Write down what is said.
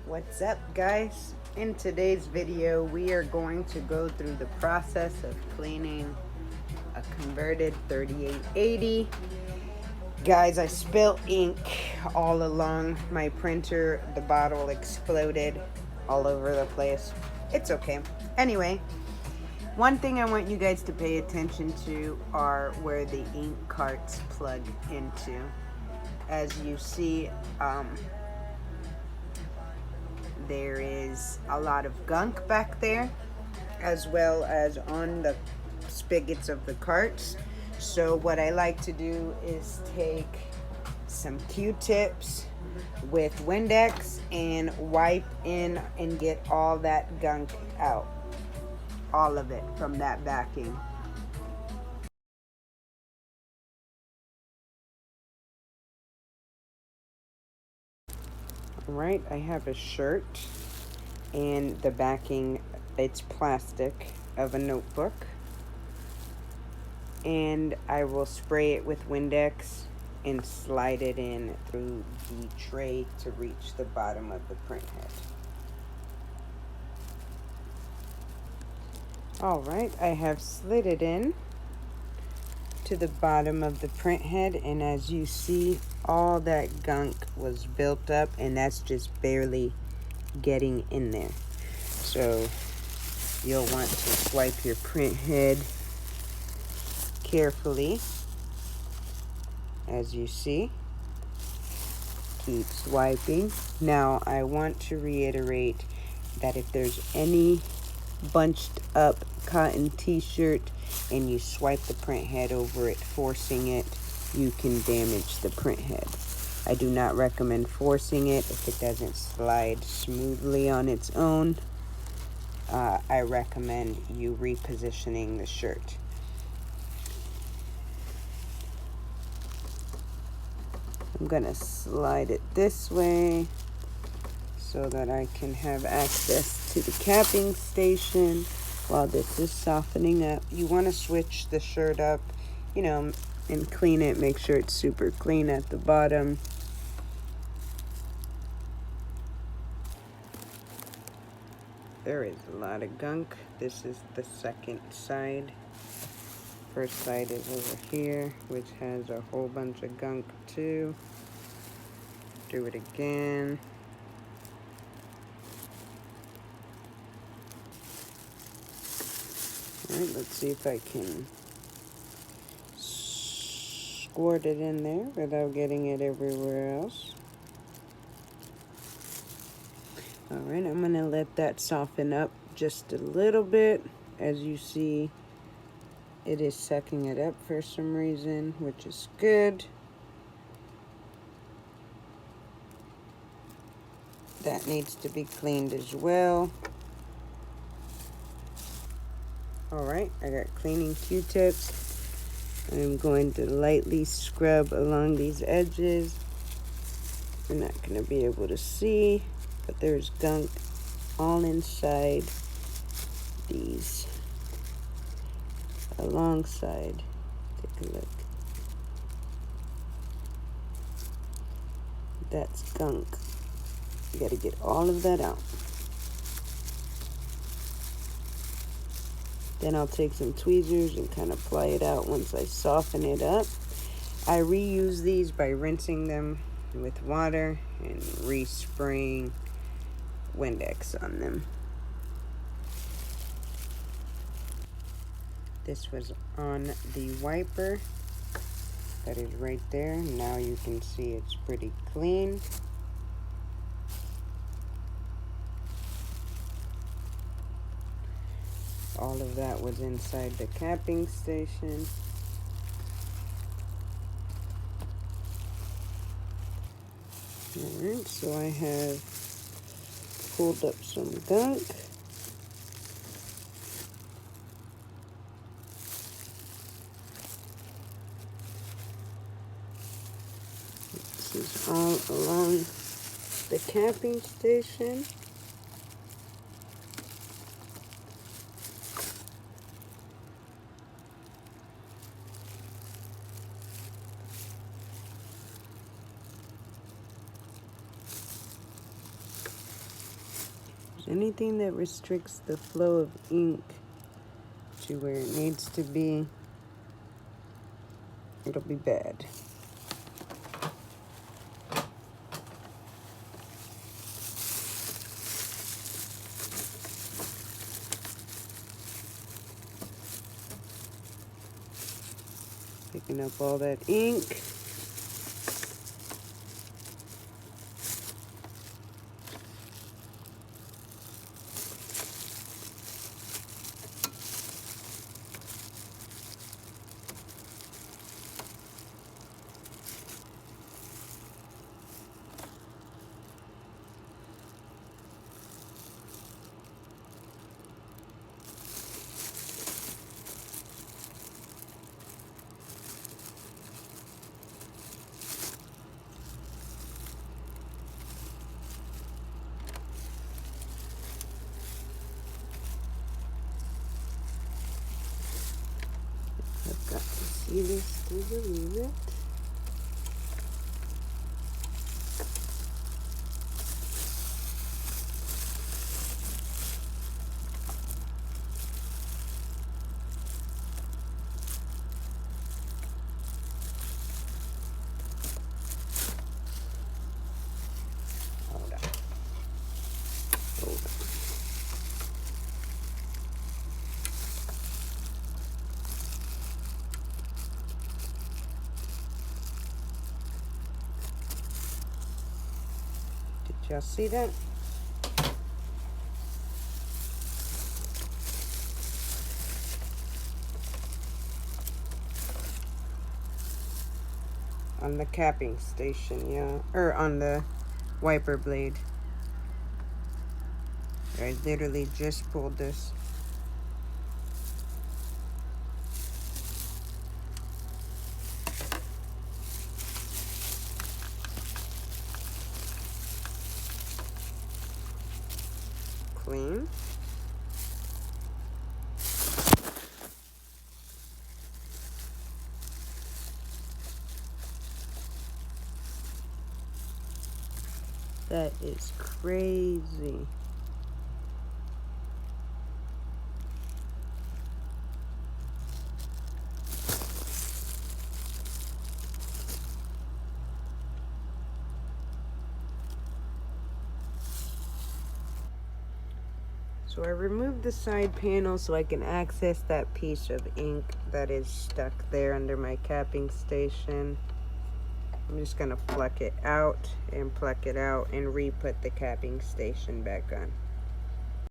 What's up, guys? In today's video we are going to go through the process of cleaning a converted 3880. Guys, I spilled ink all along my printer. The bottle exploded all over the place. It's okay. Anyway, one thing I want you guys to pay attention to are where the ink carts plug into. As you see, there is a lot of gunk back there, as well as on the spigots of the carts. So what I like to do is take some Q-tips with Windex and wipe in and get all that gunk out. All of it from that backing. Right, I have a shirt and the backing, it's plastic of a notebook, and I will spray it with Windex and slide it in through the tray to reach the bottom of the print head. Alright, I have slid it in to the bottom of the print head, and as you see, all that gunk was built up, and that's just barely getting in there. So you'll want to swipe your print head carefully. As you see, keep swiping. Now I want to reiterate that if there's any bunched up cotton t-shirt and you swipe the print head over it, forcing it, you can damage the print head. I do not recommend forcing it if it doesn't slide smoothly on its own. I recommend you repositioning the shirt. I'm gonna slide it this way so that I can have access to the capping station while this is softening up. You want to switch the shirt up, and clean it. Make sure it's super clean at the bottom. There is a lot of gunk. This is the second side. First side is over here, which has a whole bunch of gunk too. Do it again. Alright, let's see if I can squirt it in there without getting it everywhere else. Alright, I'm gonna let that soften up just a little bit. As you see, it is sucking it up for some reason, which is good. That needs to be cleaned as well. Alright, I got cleaning Q-tips. I'm going to lightly scrub along these edges. You're not going to be able to see, but there's gunk all inside these. Alongside. Take a look. That's gunk. You got to get all of that out. Then I'll take some tweezers and kind of ply it out once I soften it up. I reuse these by rinsing them with water and respraying Windex on them. This was on the wiper that is right there. Now you can see it's pretty clean. All of that was inside the capping station. Alright, so I have pulled up some gunk. This is all along the capping station. Anything that restricts the flow of ink to where it needs to be, it'll be bad. Picking up all that ink. I've got to see this to believe it. Hold on. Hold on. Did y'all see that? On the capping station, yeah. Or on the wiper blade. I literally just pulled this. Clean. That is crazy. So I removed the side panel so I can access that piece of ink that is stuck there under my capping station. I'm just gonna pluck it out and re-put the capping station back on.